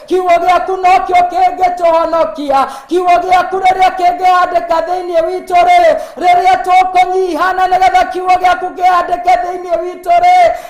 kiugo gĩaku nokĩo kĩngĩtũhonokia, kiugo gĩaku rĩrĩa kĩngĩandĩka thĩinĩ witũ rĩrĩa tũkũnyihana nĩgetha kiugo gĩaku kĩandĩke thĩinĩ witũ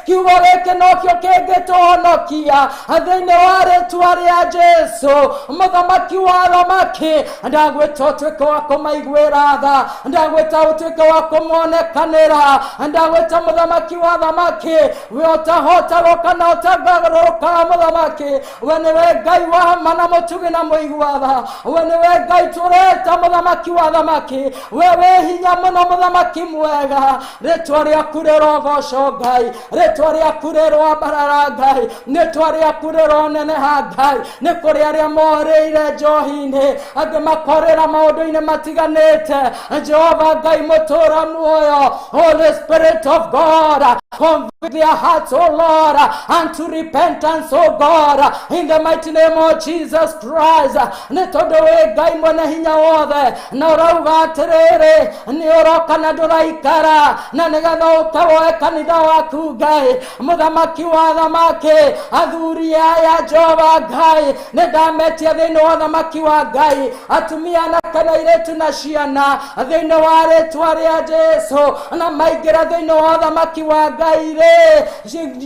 kiugo gĩkĩ nokĩo kĩngĩtũhonokia thĩinĩ wa rĩĩtwa rĩa Jesũ. Mũthamaki wa athamaki, ndagwĩta ũtuĩke wa kũmaiguĩra tha, ndagwĩta ũtuĩke wa kũmonekanĩra, ndagwĩta mũthamaki wa athamaki, we ũtahotaga kana ũtagarũrũkaga mũthamaki, we nĩwe Ngai wa ma na mũtugi na mũigua tha, we nĩwe Ngai tũreta mũthamaki wa athamaki, we wĩ hinya mũno mũthamaki mwega. Rĩĩtwa rĩaku rĩrogocwo Ngai, rĩĩtwa rĩaku rĩrwambarara Ngai, rĩĩtwa rĩaku rĩroneneha Ngai. Nĩ kũrĩ arĩa morĩire njohi-inĩ, angĩ makorĩra maũndũ-inĩ matiganĩte. Jehova Ngai mũtũũra muoyo, Holy Spirit of God, convict their hearts, O Lord, unto repentance, O God, in the mighty name of Jesus Christ. Nĩ tondũ wĩ Ngai mwene hinya wothe, na ũrauga atĩrĩrĩ nĩ ũroka na ndũraikara, na nĩgetha ũkawoe kanitha waku Ngai. Mũthamaki wa athamaki, athuri aya Jehova Ngai, nĩ ndametia thĩinĩ wa ũthamaki wa Ngai, atumia na kana airĩtu na ciana thĩinĩ wa rĩĩtwa rĩa Jesũ, na maingĩra thĩinĩ wa ũthamaki wa Ngai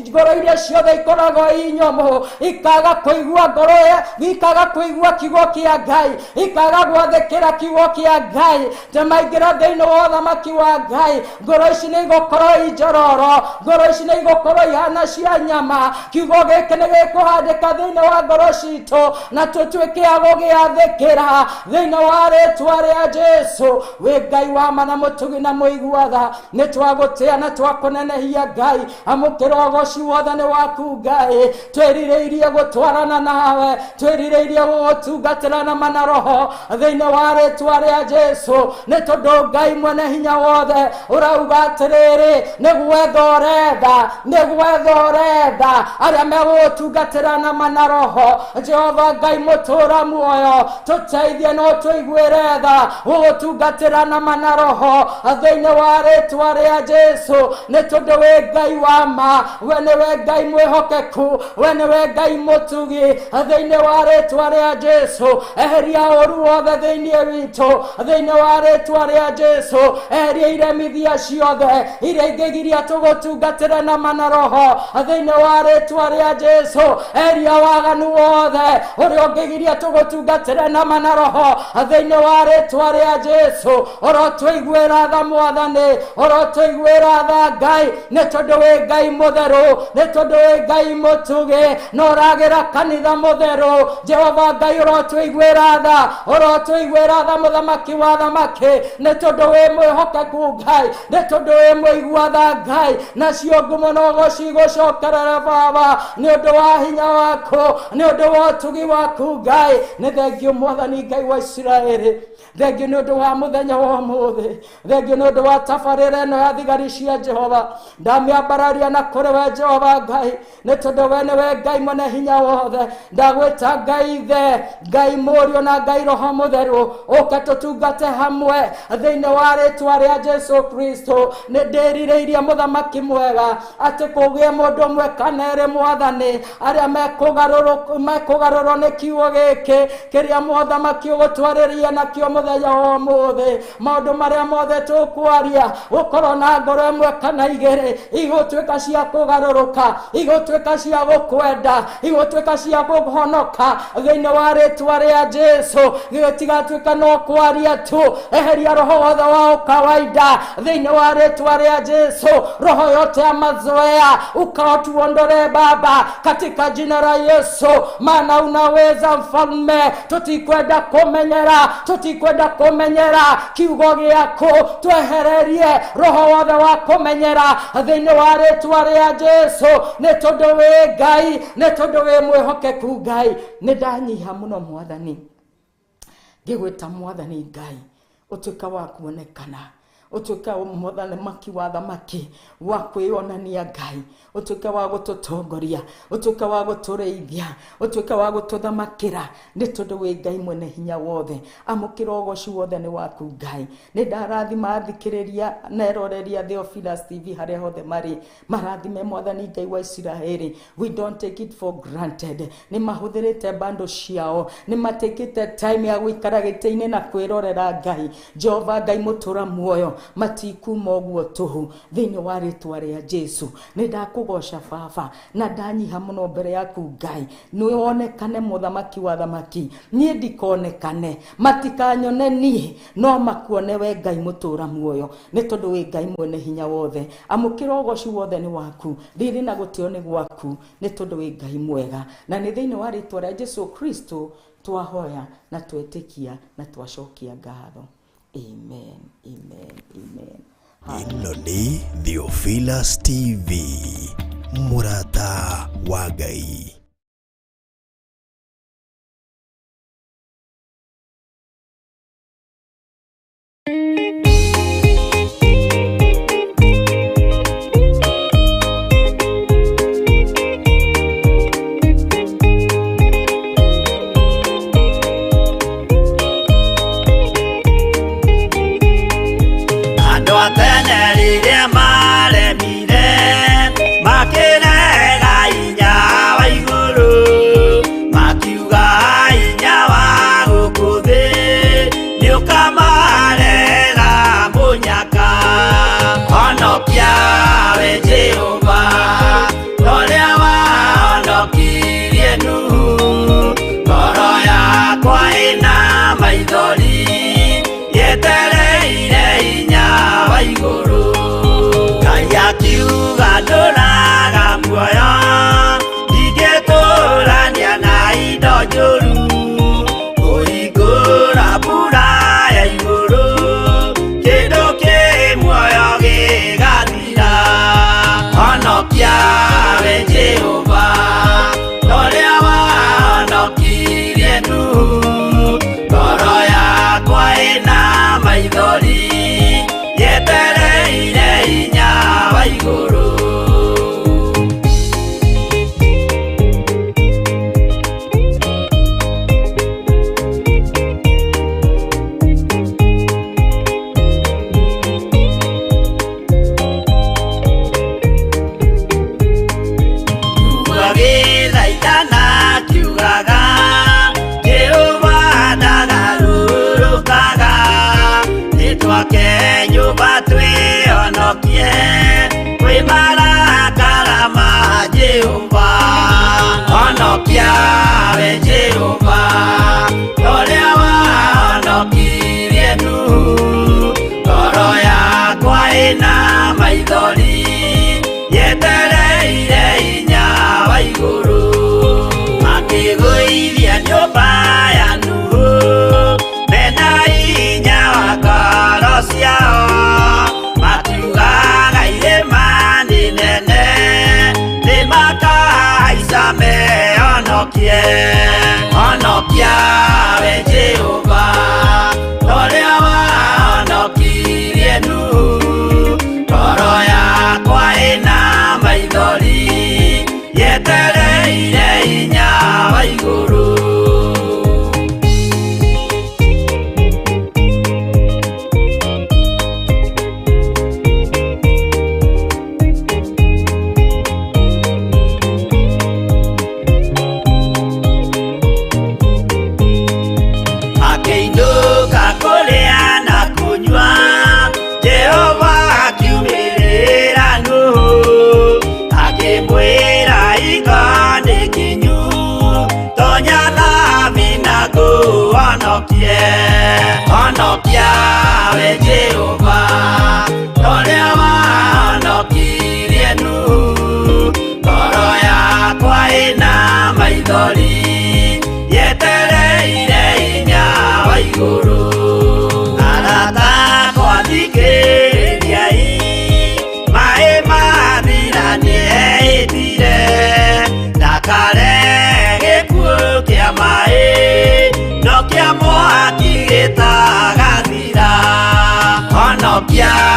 ngoro iria ciothe ikoragwo inyũmũ, ikaga kũigua ngoro ikaga kũigua kiugo kĩa Ngai, ikaga gwathĩkĩra kiugo kĩa Ngai, maingĩra thĩinĩ wa ũthamaki wa Ngai, ngoro ici nĩ igũkorwo injororo, ngoro ici nĩ igũkorwo ihana cia nyama. Kiugo gĩkĩ nĩ gĩkũhandĩka thĩinĩ wa ngoro citũ, na tũtuĩke a gũgĩathĩkĩra thĩinĩ wa rĩĩtwa rĩa Jesũ. Wĩ Ngai wa ma na mũtugi na mũigua tha, nĩ twagũtĩa na twakũnenehia Ngai, amũkĩra ũgooci wothe nĩ waku Ngai. Twĩrirĩirie gũtwarana nawe, twĩrirĩirie gũgũtungatĩra na mana roho thĩinĩ wa rĩĩtwa rĩa Jesũ, nĩ tondũ Ngai mwene hinya wothe ũrauga atĩrĩrĩ nĩ gwetha ũretha, nĩ gwetha ũretha arĩa megũgũtungatĩra na mana roho. Jehova Ngai mũtũũra muoyo, tũteithie no tũiguĩre tha gũgũtungatĩra na mana roho thĩinĩ wa rĩĩtwa rĩa Jesũ, nĩ tondũ wĩ Ngai wa ma, we nĩwe Ngai mwĩhokeku, we nĩwe Ngai mũtugi thĩinĩ wa rĩĩtwa rĩa Jesũ. Eheria ũũru wothe thĩinĩ witũ thĩinĩ wa rĩĩtwa rĩa Jesũ, eheria iremithia ciothe iria ingĩgiria tũgũtungatĩre na mana roho thĩinĩ wa rĩĩtwa rĩa Jesũ, eheria waganu wothe ũrĩa ũngĩgiria tũgũtungatĩre na mana roho thĩinĩ wa rĩĩtwa rĩa Jesũ. Ũrotũiguĩra tha Mwathani, ũrotũiguĩra tha Ngai, nĩ tondũ wĩ Ngai mũtheru, nĩ tondũ wĩ Ngai mũtugi, na ũragĩra kanitha mũtheru. Jehova Ngai ũrotũiguĩra tha, ũrotũiguĩra tha mũthamaki wa athamaki, nĩ tondũ wĩ mwĩhokeku Ngai, nĩ tondũ wĩ mũigua tha Ngai. Nacio ngumo na ũgooci igũcokerere Baba nĩ ũndũ wa hinya waku, nĩ ũndũ wa ũtugi waku Ngai. Nĩ thengiũ Mwathani Ngai wa Isiraeli, thengiũ nĩ ũndũ wa mũthenya wa ũmũthĩ, thengiũ nĩ ũndũ wa tabarĩra ĩno ya thigari cia Jehova. Ndamĩambararia na kũrĩ we Jehova Ngai, nĩ tondũ we nĩwe Ngai mwene hinya wothe. Ndagwĩta Ngai Ithe, Ngai Mũriũ na Ngai Roho Mũtheru, ũke tũtungate hamwe thĩinĩ wa rĩĩtwa rĩa Jesũ Kristo. Nĩ ndĩrirĩirie mũthamaki mwega atĩ kũgĩe mũndũ ũmwe kana erĩ Mwathani arĩa mekũgarũrwo nĩ kiugo gĩkĩ kĩrĩa mũthamaki ũgũtwarĩria nakĩo mũthenya wa ũmũthĩ. Maũndũ marĩa mothe tũkwaria gũkorwo na ngoro ĩmwe kana igĩrĩ, igũtuĩka cia kũgarũrũka, igũtuĩka cia gũkwenda, igũtuĩka cia kũhonoka thĩinĩ wa rĩĩtwa rĩa Jesũ. Gĩtigatuĩka no kwaria tu, eheria roho wothe wa ũkawaida thĩinĩ wa rĩĩtwa rĩa Jesũ. Roho yote ya mazoea ukatuondole Baba katika jina la Yesu, maana unaweza Mfalme. Tutikwenda kumenyera kiugo gĩaku, twehererie roho wothe wa kũmenyera thĩinĩ wa rĩĩtwa rĩa Jesũ, nĩ tondũ wĩ Ngai, nĩ tondũ wĩ mwĩhokeku Ngai. Nĩ ndanyiha mũno Mwathani, ngĩgwĩta Mwathani Ngai, ũtuĩka wa kuonekana, utuika muthamaki wa thamaki wa kwionania Ngai, utuika wa gututongoria, utuika wa gutureithia, utuika wa gututhamakira ni tondu wi Ngai mwene hinya wothe. Amukira ugoci wothe ni waku Ngai. Ni ndarathima athikiriria na eroreria Theophilus TV haria hothe mari, marathime Mwathani Ngai wa Israeli. We don't take it for granted. Ni mahuthirite bando ciao, ni matekite time ya guikara gite-ini na kwirorera Ngai. Jehova Ngai mutura muoyo, matikuma uguo tuhu thiini wa ritwa ria Jesu. Ni ndakugoca Baba na ndanyiha muno mbere yaku Ngai. Ni wonekane muthamaki wa thamaki, nie ndikonekane, matikanyone nie, no makuone we Ngai mutura muoyo, ni tondu wi Ngai mwene hinya wothe. Amukira ugoci wothe ni waku, riri na gutio ni gwaku, ni tondu wi Ngai mwega. Na ni thiini wa ritwa ria Jesu Kristo twahoya na twetikia na twacokia ngatho. Amen, amen, amen. Ino ni Theophilus TV, murata wa Ngai. Yeah.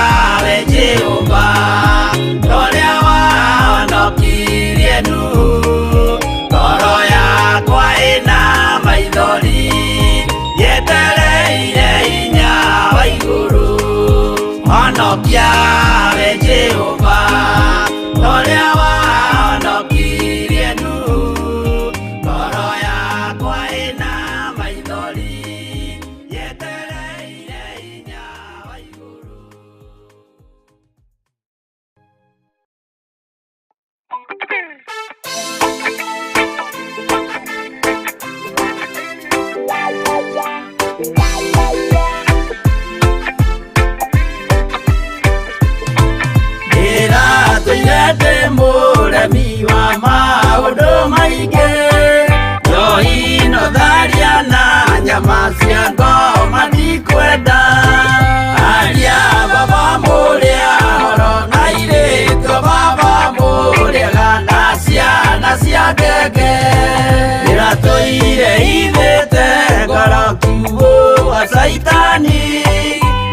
irehithĩte ngoro kiugo wa Saitani,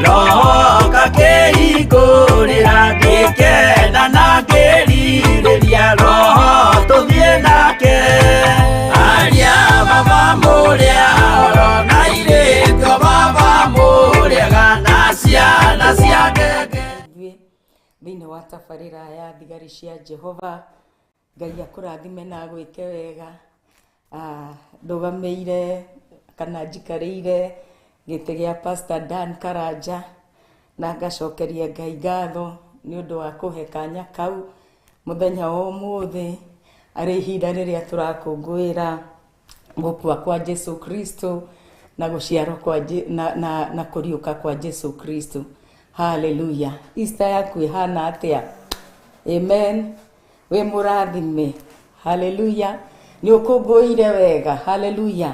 roho kakĩhingũrĩra ngĩkenda na ngĩrirĩria roho tũthiĩ nake. Aria baba mũrĩa oro na irĩtio baba mũrĩega na ciana cia ngenge. Thĩinĩ wa tabarĩra ya thigari cia Jehova, Ngai akũrathime na gwĩke wega. Ndũgamĩire kana njikarĩire gĩtĩ gĩa Pastor Dan Karanja, na ngacokeria Ngai ngatho nĩ ũndũ wa kũhe kanya kau mũthenya wa ũmũthĩ arĩ ihinda rĩrĩa tũrakũngũĩra gũkua kwa Jesu Kristo na gũciarwo kwa na kũriũka kwa Jesu Kristo. Hallelujah. Easter yaku ĩhana atĩa? Amen. We mũrathime. Hallelujah. Nĩ ũkũngũĩire wega. Hallelujah.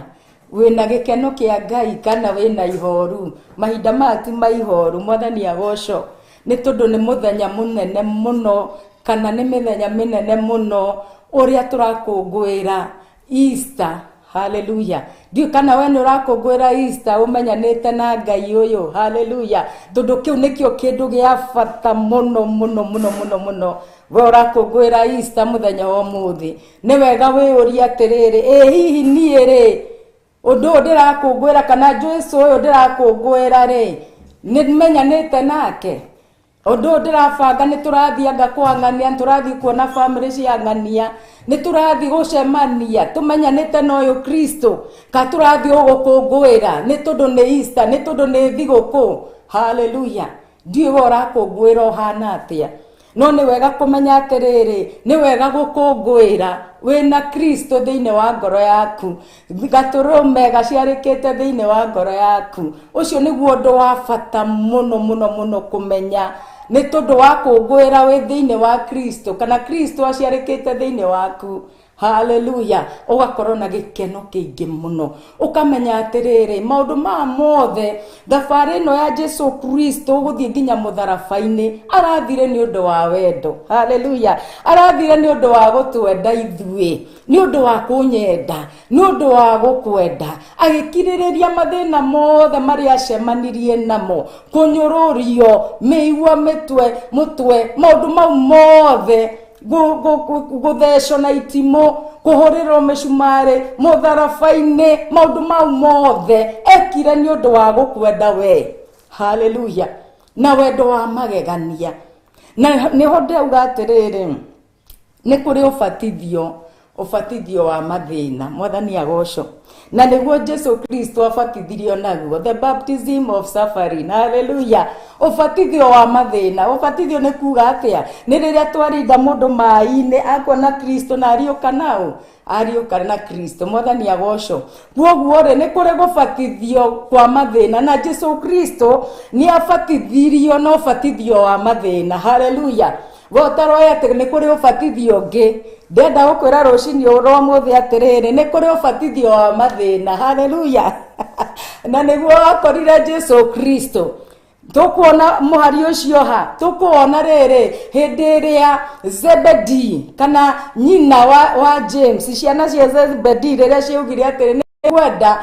Wĩna gĩkeno kĩa Ngai kana wĩna ihoru? Mahinda mati ma ihoru. Mwathani agocwo nĩ tondũ nĩ mũthenya mũnene mũno kana nĩ mĩthenya mĩnene mũno ũrĩa tũrakũngũĩra Easter. Hallelujah. Ndiũ kana we nĩ ũrakũngũĩra Easter ũmenyanĩte na Ngai ũyũ? Hallelujah. Tondũ kĩu nĩkĩo kĩndũ gĩa bata mũno mũno mũno mũno mũno. We ũrakũngũĩra Easter mũthenya wa ũmũthĩ, nĩ wega wĩyũrie atĩrĩrĩ, hihi niĩ rĩ ũndũ ũyũ ndĩrakũngũĩra kana Jesu ũyũ ndĩrakũngũĩra rĩ nĩ menyanĩte nake? Ũndũ ũyũ ndĩrabanga nĩ tũrathiĩ anga kũang'ania, nĩ tũrathiĩ kuona family ciang'ania, nĩ tũrathiĩ gũcemania tũmenyanĩte na ũyũ Kristo, ka tũrathiĩ gũkũngũĩra nĩ tondũ nĩ Easter, nĩ tondũ nĩ thigũkũ? Hallelujah. Ndiũĩ we ũrakũngũĩra ũhana atĩa, no nĩ wega kũmenya atĩrĩrĩ, nĩ wega gũkũngũĩra wĩna Kristo thĩinĩ wa ngoro yaku, gatũrũme gaciarĩkĩte thĩinĩ wa ngoro yaku. Ũcio nĩguo ũndũ wa bata mũno mũno mũno kũmenya, nĩ tondũ wa kũngũĩra wĩ thĩinĩ wa Kristo kana Kristo aciarĩkĩte thĩinĩ waku. Hallelujah. Ũgakorwo na gĩkeno kĩingĩ mũno, ũkamenya atĩrĩrĩ maũndũ ma mothe thabarĩ ĩno ya Jesu Kristo gũthiĩ nginya mũtharaba-inĩ arathire nĩ ũndũ wa wendo. Hallelujah. Arathire nĩ ũndũ wa gũtwenda ithuĩ, nĩ ũndũ wa kũnyenda, nĩ ũndũ wa gũkwenda, agĩkirĩrĩria mathĩna mothe marĩa acemanirie namo, kũnyũrũrio, mĩigua, mũtwe, maũndũ mau mothe, gũthecwo na itimũ, kũhũrĩrwo mĩcumarĩ mũtharaba-inĩ, maũndũ mau mothe ekire nĩ ũndũ wa gũkwenda we. Hallelujah. Na wendo wa magegania. Na nĩho ndauga atĩrĩrĩ, nĩ kũrĩ ũbatithio wa mathĩna. Mwathani agocwo. Na nĩguo Jesu Kristo abatithirio naguo, the baptism of suffering. Hallelujah. Ũbatithio wa mathĩna. Ũbatithio nĩ kuga atĩa? Nĩ rĩrĩa twarinda mũndũ maĩ-inĩ akuona Kristo na ariũka naũ, ariũka na Kristo. Mwathani agocwo. Kwoguo rĩ nĩ kũrĩ gũbatithio kwa mathĩna, na Jesu Kristo nĩ abatithirio na ũbatithio wa mathĩna. Hallelujah. Wotaroya atĩ nĩ kũrĩ ũbatithio ũngĩ, ndenda gũkwĩra rũcinĩ rwa mũthĩ atĩrĩrĩ, nĩ kũrĩ ũbatithio wa mathĩna. Hallelujah. Na nĩguo akorire Jesu Kristo. Tũkuona mũhari ũcio ha, tũkuona rĩrĩ hĩndĩ ĩrĩa Zebedi kana nyina wa James, ciana cia Zebedi rĩrĩa ciaugire atĩrĩ nĩ kwenda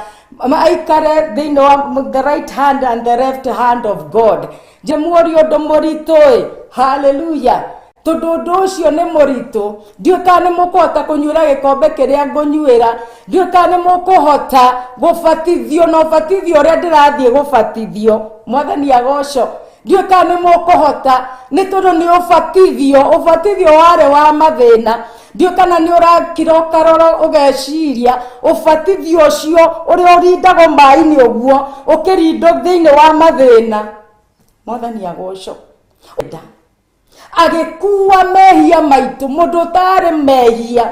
aikare thĩinĩ wa the right hand and the left hand of God. Njemũrio ũndũ mũritũ. Hallelujah. Tondũ ũndũ ũcio nĩ mũritũ, ndiũĩ kana nĩ mũkũhota kũnyuĩra gĩkombe kĩrĩa ngũnyuĩra, ndiũĩ kana nĩ mũkũhota gũbatithio na ũbatithio ũrĩa ndĩrathiĩ gũbatithio. Mwathani agocwo. Ndiũĩ kana nĩ mũkũhota, nĩ tondũ nĩ ũbatithio warĩ wa mathĩna. Ndiũĩ kana nĩ ũrakira ũkarora ũgeciria ũbatithio ũcio ũrĩa ũrindagwo maĩ-inĩ ũguo ũkĩrindwo thĩinĩ wa mathĩna. Mwathani agocwo. Agĩkua mehia maitũ, mũndũ ũtarĩ mehia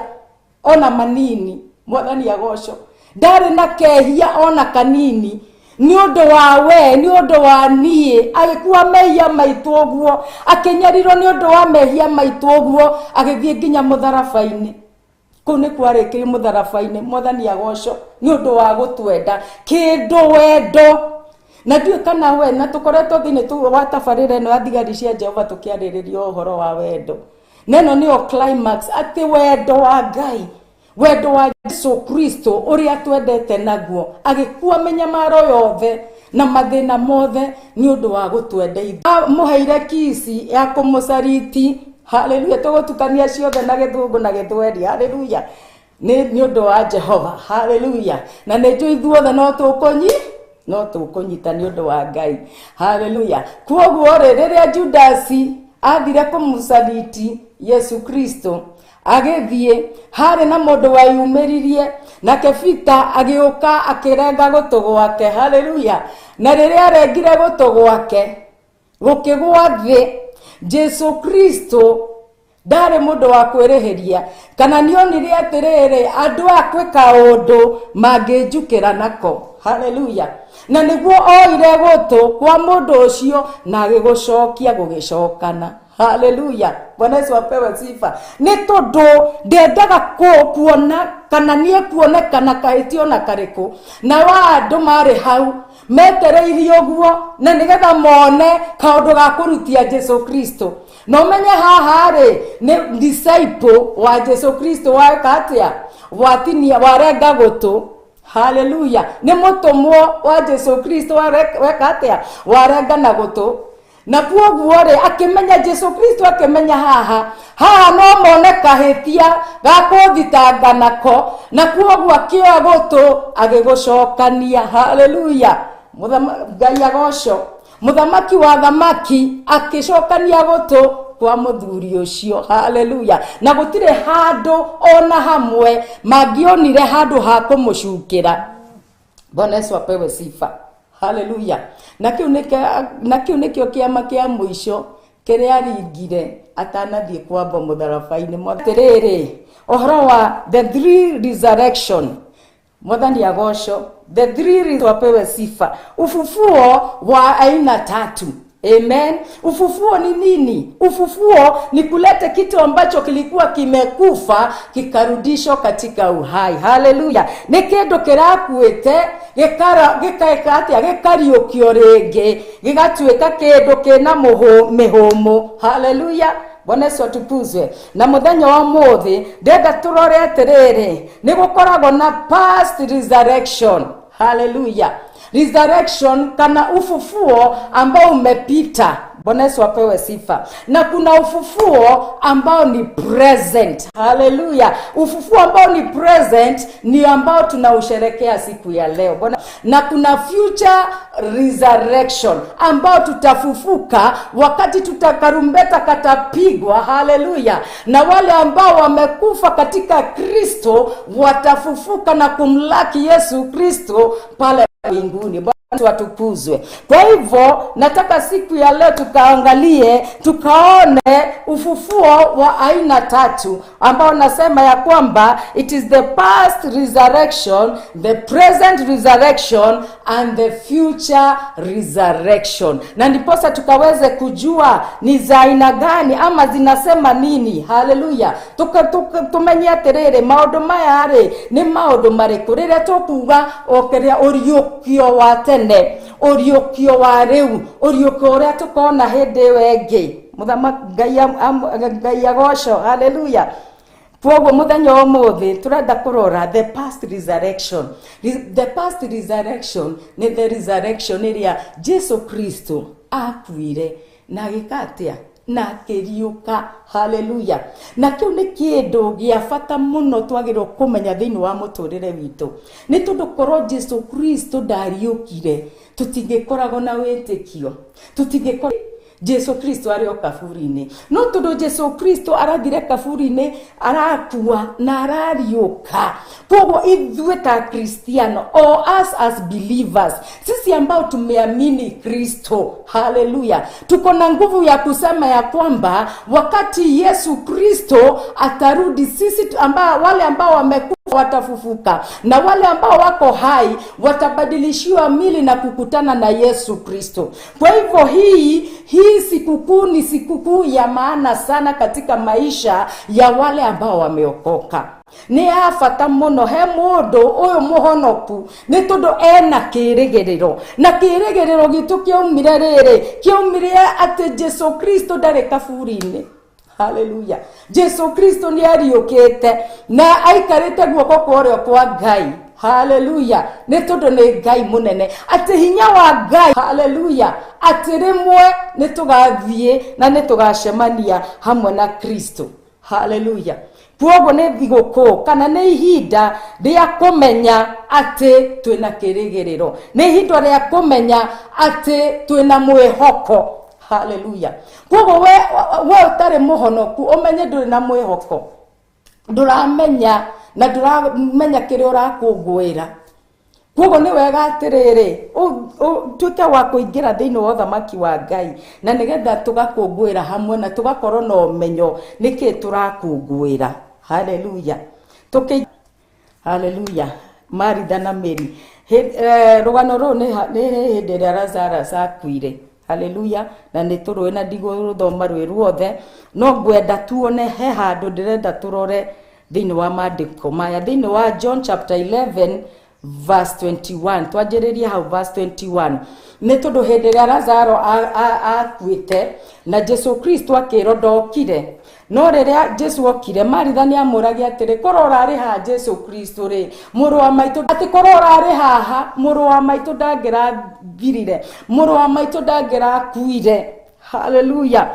ona manini. Mwathani agocwo. Ndarĩ na kehia ona kanini, nĩ ũndũ wa we, nĩ ũndũ wa niĩ, agĩkua mehia maitũ ũguo, akĩnyarirwo nĩ ũndũ wa mehia maitũ ũguo, agĩthiĩ nginya mũtharaba-inĩ. Kũu nĩ kwarĩkĩrio mũtharaba-inĩ. Mwathani agocwo. Nĩ ũndũ wa gũtwenda, kĩndũ wendo. Na ndiũĩ kana we na tũkoretwo thĩinĩ wa tabarĩra ĩno ya thigari cia Jehova tũkĩarĩrĩria ũhoro wa wendo. Neno nĩyo climax atĩ wendo wa Ngai wendo wa Yesu Kristo uria twendete naguo agikua menyamaro yothe na mathina mothe ni undu wa gutwendeithia muheire kisi ya kumucariti. Haleluya. Tugutukania ciothe na githungu na githweri. Haleluya. Ni undu wa Jehova. Haleluya. Na ni njui thuothe no tukunyita ni undu wa Ngai. Haleluya. Kuoguo riria Judasi athire kumucariti Yesu Kristo agithie hari na mundu wayumiririe na Kefita agiuka akirenga gutu gwake. Haleluya. Na riria arengire gutu gwake gukigwa thi, Yesu Kristo ndari mundu wa kwirihiria kana nionire atiriri andu akwika undu manginjukira nako. Haleluya. Na niguo oire gutu kwa mundu ucio na agigucokia gugicokana. Haleluya. Bwana Yesu apewe sifa. Ni tondu ndendaga kuona kana nie kuonekana kahitio na kariku na wa andu mari hau metereirie uguo na nigetha mone kaundu ga kurutia Yesu Kristo. No menye haha ri ni disciple wa Yesu Kristo wa katia watinia warenga gutu. Haleluya. Ni mutumwo wa Yesu Kristo wa katia warenga na gutu. Na kuoguo ri akimenya Yesu Kristo akimenya haha no mone kahitia gakuthitanga nako na kuoguo akioya gutu agigucokania. Haleluya. Ngai agocwo muthamaki wa thamaki akicokania gutu kwa muthuri ucio. Haleluya. Na gutire handu ona hamwe mangionire handu ha kumucukira. Bwana Yesu apewe sifa. Haleluya. Na kiu nikio kiama kia mwisho kiria ringire atanathie kwamba mutharabaini mwatiriri ohoro wa the three resurrection. Mwathani agocwo. The three wapewe sifa. Ufufuo wa aina tatu. Amen. Ufufuo ni nini? Ufufuo ni kuleta kitu ambacho kilikuwa kimekufa kikarudishwa katika uhai. Haleluya. Ni kindu kirakuite gikariukio ringi gigatuika kindu kina mihumu. Haleluya. Bwana Yesu atukuzwe. Na muthenya wa muthi ndenda turore atiriri ni gukoragwo na past resurrection. Haleluya. Resurrection kana ufufuo ambao umepita. Bwana Yesu apewe sifa. Na kuna ufufuo ambao ni present. Haleluya. Ufufuo ambao ni present ni ambao tunausherekea siku ya leo. Na kuna future resurrection ambao tutafufuka wakati tutakarumbeta katapigwa. Haleluya. Na wale ambao wamekufa katika Kristo watafufuka na kumlaki Yesu Kristo pale mbinguni. Bwana watukuzwe. Kwa hivyo nataka siku ya leo tukaone ufufuo wa aina tatu ambao nasema ya kwamba it is the past resurrection, the present resurrection and the future resurrection. Na ndiposa tukaweze kujua ni za aina gani ama zinasema nini. Haleluya. Tumenye atiriri maundu maya ri ni maundu mariku riria tukuga okeria uriukio wa tene, uriukio wa riu, uriukio uria tukona hindi wengi. Ngai agocwo. Haleluya. Kwoguo muthenya wa muthi turenda kurora the past resurrection. The past resurrection ni the resurrection iria Yesu Kristo akuire na gikatia na kiriuka. Haleluya. Na kiu ni kindu gia bata muno twagirwo kumenya thiini wa muturire witu. Ni tondu korwo Yesu Kristo ndariukire tutingikoragwo na witikio, tutingikora Yesu Kristo ari o kaburi-ini. No tondu Yesu Kristo arathire kaburi-ini arakua na arariuka. Koguo ithuĩ ta Kristiano or us as believers, sisi ambao tumeamini Kristo, haleluya, tuko na nguvu ya kusema ya kwamba wakati Yesu Kristo atarudi, sisi wale ambao wamekufa watafufuka na wale ambao wako hai watabadilishiwa mili na kukutana na Yesu Kristo. Kwa hivyo hii sikukuu ni sikukuu ya maana sana katika maisha ya wale ambao wameokoka. Ni afata muno he mundu uyu muhonoku ni tondu ena kirigiriro, na kirigiriro gitu kiumire ati Yesu Kristo ndari kaburi-ini. Hallelujah. Jesu Kristo ni ariukite na aikarite guoko kwa kwa Ngai. Hallelujah. Nĩ tondũ nĩ Ngai mũnene. Atĩ hinya wa Ngai. Hallelujah. Atĩ rĩmwe nĩ tũgathiĩ na nĩ tũgacemania hamwe na Kristo. Hallelujah. Kwoguo nĩ thigũkũ kana nĩ ihinda rĩa kũmenya atĩ twĩna kĩrĩgĩrĩro. Nĩ ihinda rĩa kũmenya atĩ twĩna mwĩhoko. Hallelujah. Kwoguo we ũtarĩ mũhonoku ũmenye ndũrĩ na mwĩhoko. Ndũramenya na ndũramenya kĩrĩa ũrakũngũĩra. Kwoguo nĩ wega atĩrĩrĩ tuĩke wa kũingĩra thĩinĩ wa ũthamaki wa Ngai na nĩgetha tũgakũngũĩra hamwe na tũgakorwo na ũmenyo nĩkĩ tũrakũngũĩra. Hallelujah. Hallelujah. Maritha na Mary. Rũgano rũu nĩ hĩndĩ ĩrĩa Lazarus akuire. Hallelujah. Na nĩ tũrũĩ na ndigũthoma rwĩ ruothe no ngwenda tuone he handũ ndĩrenda tũrore thĩinĩ wa maandĩko maya thĩinĩ wa John chapter 11 verse 21. Twanjĩrĩrie hau verse 21. Nĩ tondũ hĩndĩ ĩrĩa Lazaro akuĩte na Jesu Kristo akĩrwo ndokire. No rĩrĩa Jesu okire Maritha nĩ amũragia atĩrĩ korwo ũrarĩ ha Jesu Kristo rĩ mũrũ wa maitũ atĩ korwo ũrarĩ haha mũrũ wa maitũ ndangĩrathirire mũrũ wa maitũ ndangĩrakuire. Hallelujah.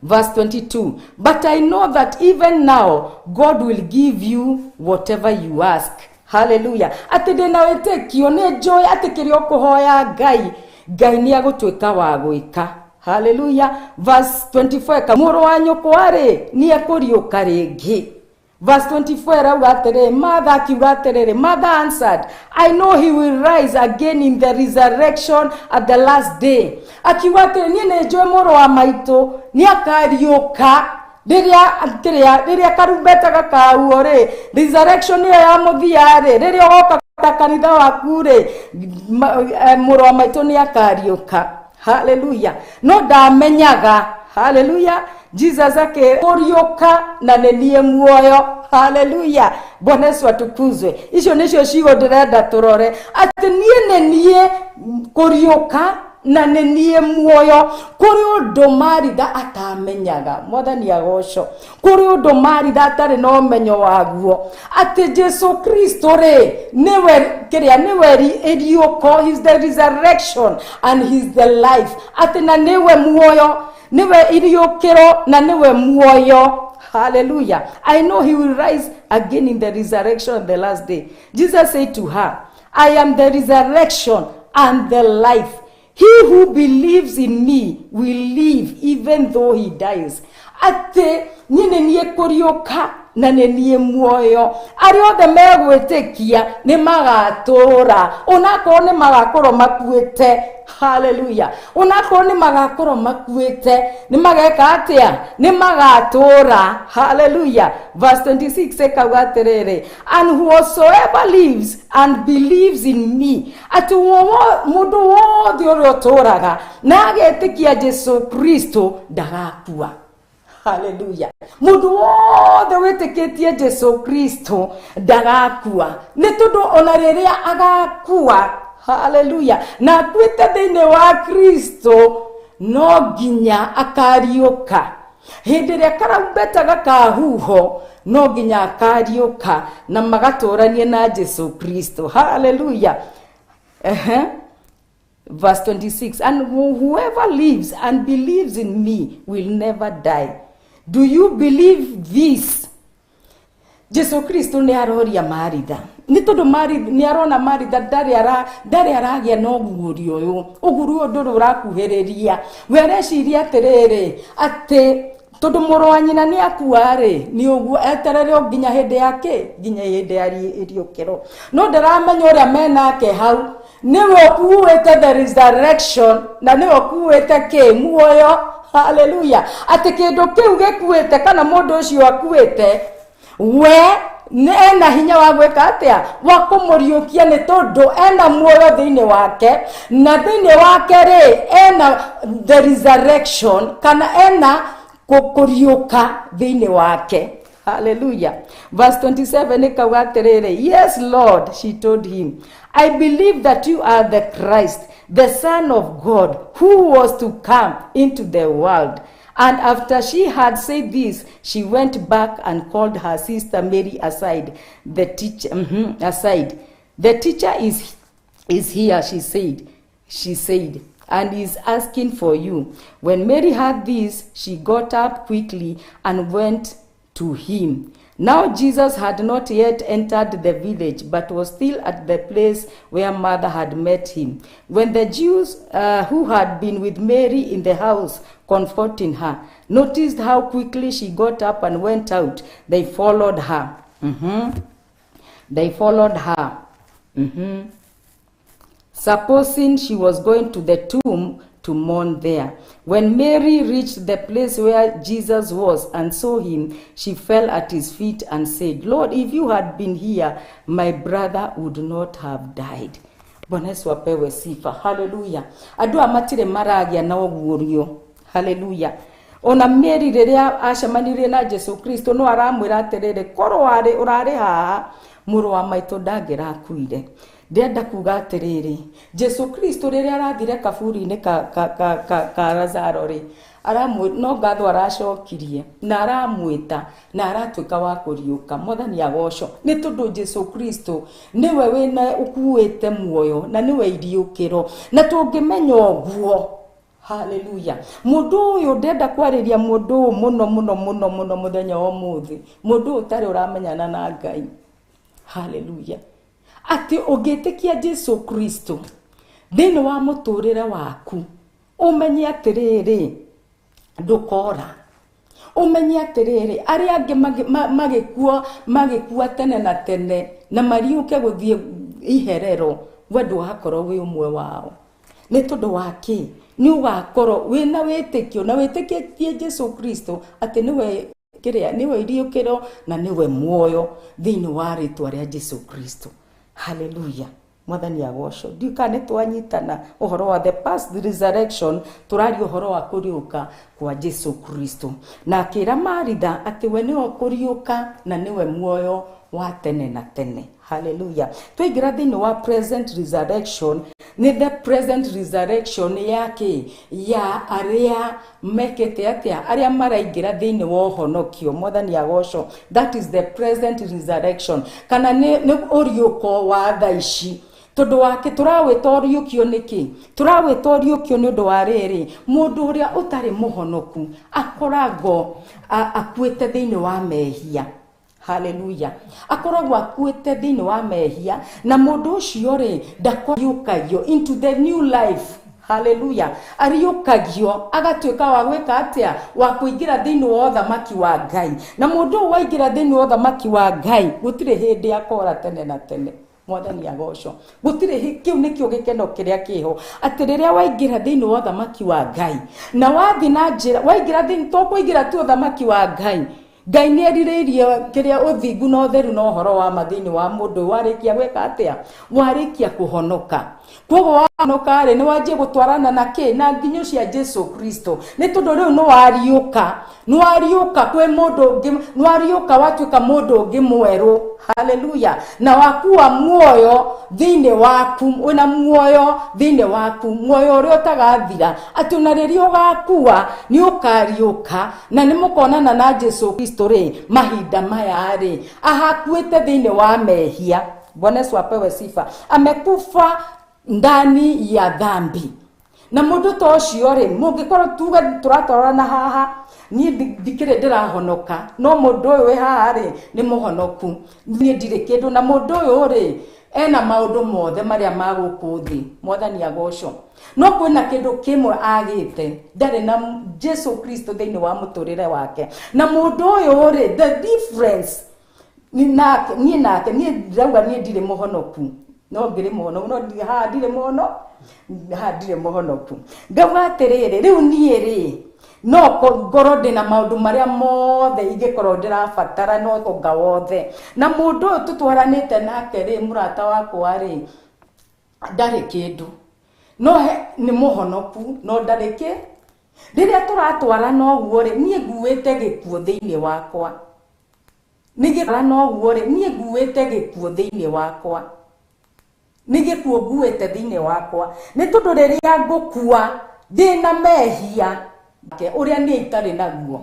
Verse 22. But I know that even now God will give you whatever you ask. Hallelujah. Atĩ ndĩna wĩtĩkio nĩ njũĩ atĩ kĩrĩa ũkũhoya Ngai nĩ agũtuĩka wa gwĩka. Hallelujah. Verse 24. Mũrũ wa nyũkwa rĩ nĩ ekũriũka rĩngĩ. Verse 24 rauga atĩrĩ Martha akiuga atĩrĩrĩ Martha answered, I know he will rise again in the resurrection at the last day. Akiuga atĩrĩ niĩ nĩ njũĩ mũrũ wa maitũ nĩ akariũka rĩrĩa karumbeta gakahuo rĩ resurrection ĩyo ya mũthia rĩ rĩrĩa ũgoka kanitha waku rĩ mũrũ wa maitũ nĩ akariũka. Hallelujah. No ndamenyaga. Hallelujah. Jesus akĩriũka na nĩ niĩ muoyo. Hallelujah. Bwana Yesu atukuzwe. Icio nĩcio ciugo ndĩrenda tũrore atĩ niĩ nĩ niĩ kũriũka na nĩ niĩ muoyo. Kũrĩ ũndũ Maritha atamenyaga. Mwathani agocwo. Kũrĩ ũndũ Maritha atarĩ na ũmenyo waguo atĩ Jesu Kristo rĩ nĩwe iriũko. He is the resurrection and he is the life. Atĩ na nĩwe muoyo niwe iriũkĩro na niwe muoyo. Hallelujah. I know he will rise again in the resurrection of the last day. Jesus said to her, I am the resurrection and the life. He who believes in me will live even though he dies. Ate nini niye kuriũka na nĩ muoyo. Arĩa othe megwĩtĩkia nĩ magatura. Onakorwo nĩ magakorwo makuĩte. Hallelujah. Onakorwo nĩ magakorwo makuĩte nĩ mageka atĩa nĩ magatura. Hallelujah. Verse 26 ekauga atĩrĩrĩ and whosoever lives and believes in me atĩ mũndũ wothe ũrĩa ũtũraga na agetĩkia Jesu Kristo ndagakua. Hallelujah. Mundu wothe wĩtĩkĩtie Jesu Kristo ndagakua. Nĩ tondũ ona rĩrĩa agakua. Hallelujah. Na akuĩte thĩinĩ wa Kristo no nginya akariũka. Hĩndĩ ĩrĩa karumbeta gakahuho no nginya akariũka na magatũranie na Jesu Kristo. Hallelujah. Verse 26. And whoever lives and believes in me will never die. Do you believe this? Jesu Kristo nĩ aroria Maritha. Nĩ tondũ Maritha nĩ arona Maritha ndarĩ aragĩa na ũguri ũyũ. Ũguri ũyũ ndũrĩ ũrakuhĩrĩria. We areciria atĩrĩrĩ atĩ tondũ mũrũ wa nyina nĩ akua rĩ nĩ ũguo eterere nginya hĩndĩ yake nginya hĩndĩ ya iriũkĩro. No ndaramenya ũrĩa menake hau nĩwe ũkuĩte the resurrection na nĩwe ũkuĩte muoyo. Hallelujah. Atĩ kĩndũ kĩu gĩkuĩte kana mũndũ ũcio akuĩte we ena hinya wa gwĩka atĩa wa kũmũriũkia nĩ tondũ ena muoyo thĩinĩ wake na thĩinĩ wake rĩ ena the resurrection kana ena kũriũka thĩinĩ wake. Hallelujah. Verse 27 ikauga atĩrĩrĩ yes Lord, she told him, I believe that you are the Christ, the Son of God, who was to come into the world. And after she had said this, she went back and called her sister Mary aside. The teacher is here, she said, and is asking for you. When Mary heard this, she got up quickly and went to him. Now Jesus had not yet entered the village, but was still at the place where Martha had met him. When the Jews who had been with Mary in the house, comforting her, noticed how quickly she got up and went out, they followed her. They followed her. Supposing she was going to the tomb to mourn there. When Mary reached the place where Jesus was and saw him, she fell at his feet and said, Lord, if you had been here, my brother would not have died. Bwana Yesu apewe sifa. Hallelujah. Andũ amatire maragia na ũguũrio. Hallelujah. Ona Mary rĩrĩa acemanirie na Jesu Kristo no aramwĩra atĩrĩrĩ, korwo ũrarĩ haha, mũrũ wa maitũ ndangĩrakuire. Ndenda kuga atĩrĩrĩ, Jesu Kristo rĩrĩa arathire kaburi-inĩ ka Lazaro rĩ, no ngatho aracokirie na aramwĩta na aratuĩka wa kũriũka. Mwathani agocwo nĩ tondũ Jesu Kristo niwe wĩna ũkuĩte muoyo na niwe iriũkĩro, na tũngĩmenya ũguo. Hallelujah. Mũndũ ũyũ ndenda kwarĩria mũndũ mũno mũthenya wa ũmũthĩ, mũndũ ũtarĩ ũramenyana na Ngai. Hallelujah. Ati ũngĩtĩkia Jesu Kristo thĩinĩ wa mũtũrĩre waku, ũmenye atĩrĩrĩ ndũkora. Ũmenye atĩrĩrĩ arĩa angĩ magĩkua tene na tene na mariũke gũthiĩ iherero, we ndũgakorwo wĩ ũmwe wao. Nĩ tondũ wake nĩ ũgakorwo wĩna wĩtĩkio na wĩtĩkĩtie Jesu Kristo atĩ niwe iriũkĩro na niwe muoyo thĩinĩ wa rĩtwa rĩa Jesu Kristo. Hallelujah. Mwathani agocwo. Ndiuka nĩ twanyitana ũhoro wa the past resurrection, tũraria ũhoro wa kũriũka kwa Jesu Kristo. Na akĩra Maritha atĩ we nĩwe kũriũka na nĩwe muoyo wa tene na tene. Hallelujah. Twaingĩra thĩinĩ wa present resurrection, nĩ the present resurrection yake ya arĩa mekete atĩa, arĩa maraingĩra thĩinĩ wa ũhonokio. Mwathani agocwo. That is the present resurrection. Kana nĩ ũriũko wa thaa ici. Tondũ wake tũrawĩta ũriũkio nĩkĩ? Tũrawĩta ũriũkio nĩ ũndũ wa rĩrĩ, mũndũ ũrĩa ũtarĩ mũhonoku akoragwo akuĩte thĩinĩ wa mehia. Hallelujah. Akoragwo akuĩte thĩinĩ wa mehia, na mũndũ ũcio rĩ ndakoriũkagio into the new life. Hallelujah. Ariũkagio agatuĩka wa gwĩka atĩa, wa kũingĩra thĩinĩ wa ũthamaki wa Ngai. Na mũndũ ũyũ waingĩra thĩinĩ wa ũthamaki wa Ngai gũtirĩ hĩndĩ akora tene na tene. Mwathani agocwo. Gũtirĩ kĩu nĩkĩo gĩkeno kĩrĩa kĩho, atĩ rĩrĩa waingĩra thĩinĩ wa ũthamaki wa Ngai na wathiĩ na njĩra, waingĩra thĩinĩ to kũingĩra tu ũthamaki wa Ngai, Ngai nĩ erirĩirie kĩrĩa ũthingu na ũtheru na ũhoro wa ma thĩinĩ wa mũndũ warĩkia gwĩka atĩa, warĩkia kũhonoka. Koguo wahonoka rĩ nĩ wanjie gũtwarana na kĩ, na nginyo cia Jesu Kristo. Nĩ tondũ rĩu nĩ wariũka kwĩ mũndũ ũngĩ, nĩ wariũka watuĩka mũndũ ũngĩ mwerũ. Hallelujah. Na wakuwa muoyo thĩinĩ waku, wĩna muoyo thĩinĩ waku, muoyo ũrĩa ũtagathira. Atĩ na rĩrĩa ũgakuwa nĩ ũkariũka na nĩ mũkonana na Jesu Kristo rĩ mahinda maya rĩ ahakuĩte thĩinĩ wa mehia. Bwana Yesu apewe sifa. Amekufa ndani ya dhambi. Na mũndũ ta ũcio rĩ mũngĩkorwo tuga tũratwarana haha, niĩ ndikĩrĩ ndĩrahonoka, no mũndũ ũyũ wĩ haha rĩ nĩ mũhonoku, niĩ ndirĩ kĩndũ, na mũndũ ũyũ rĩ ena maũndũ mothe marĩa ma gũkũ thĩ. Mwathani agocwo. No kwĩna kĩndũ kĩmwe agĩte, ndarĩ na Jesu Kristo thĩinĩ wa mũtũrĩre wake. Na mũndũ ũyũ rĩ the difference niĩ ndĩrauga niĩ ndirĩ mũhonoku, no ngĩrĩ mũhonoku, no haha ndirĩ mũhonoku. Ngauga atĩrĩrĩ, rĩu niĩ rĩ no ngorwo ndĩna maũndũ marĩa mothe ingĩkorwo ndĩrabatara no ũtonga wothe. Na mũndũ ũyũ tũtwaranĩte nake rĩ mũrata wakwa rĩ ndarĩ kĩndũ, no nĩ mũhonoku no ndarĩ kĩ. Rĩrĩa tũratwarana ũguo rĩ niĩ nguĩte gĩkuũ thĩinĩ wakwa. Nĩgĩtwarana ũguo rĩ niĩ nguĩte gĩkuũ thĩinĩ wakwa. Nĩ gĩkuũ nguĩte thĩinĩ wakwa. Nĩ tondũ rĩrĩa ngũkua ndĩna mehia, uria ni itari naguo.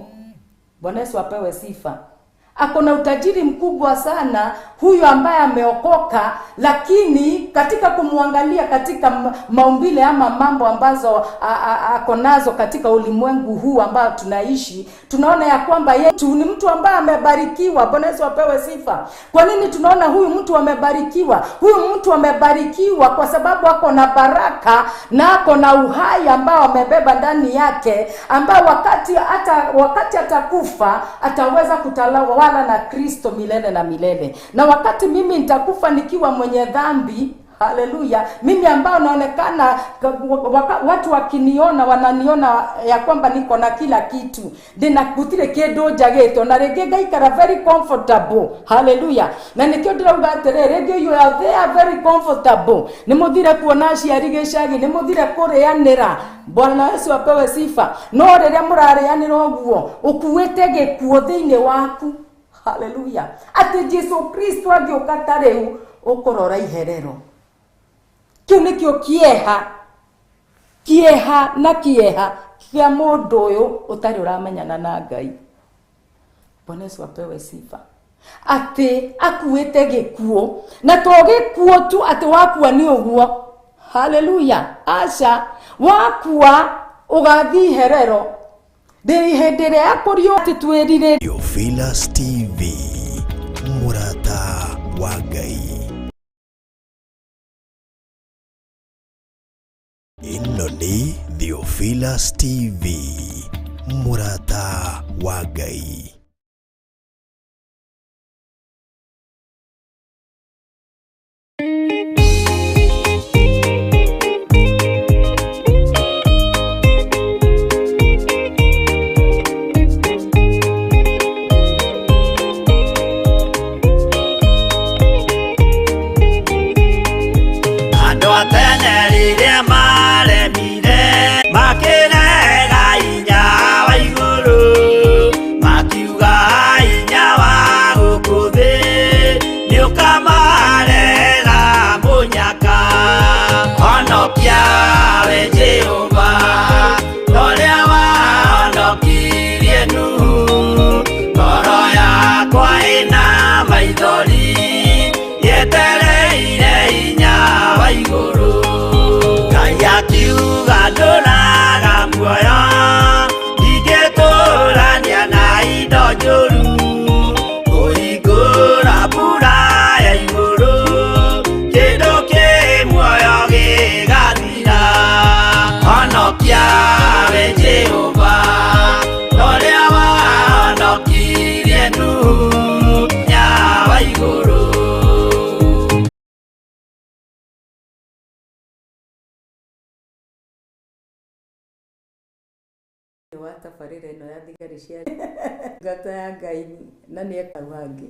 Bwana Yesu apewe sifa. Akona utajiri mkubwa sana huyu ambaye ameokoka, lakini katika kumwangalia katika maumbile ama mambo ambazo akonazo katika ulimwengu huu ambao tunaishi, tunaona ya kwamba yeye ni mtu ambaye amebarikiwa. Bwana Yesu apewe sifa. Kwa nini tunaona huyu mtu amebarikiwa? Huyu mtu amebarikiwa kwa sababu ako na baraka na ako na uhai ambao amebeba ndani yake, ambao wakati atakufa ataweza kutalawa na Kristo milele na milele. Na wakati mimi nitakufa nikiwa mwenye dhambi, haleluya, mimi ambao naonekana watu wakiniona wananiona ya kwamba niko na kila kitu, ndinakutire kindu njageto na rege gaikara very comfortable, haleluya. Na nikio ndirauga atere rege you are there very comfortable, nimuthire kuona ciari gicagi, nimuthire kurianira. Bwana Yesu apewe sifa. No riria murarianira oguo ukuwete gikuo thiini waku, haleluya, ati Jesu Kristo agioka tareu ukorora iherero. Kiu nikio kieha na kieha kia mundu uyu utari uramenyana na Ngai. Bwana Yesu apewe sifa. Ati akuwete gikuo na to gikuo tu ati wakua ni uguo, haleluya. Acha wakua ugathi herero ndirihendere akurio titwirire. Theophilus TV, murata wa Ngai. Ino ni Theophilus TV, murata wa Ngai. Watafarira ino ya thigari cia ngata ya Ngai na ni ekaruhangi.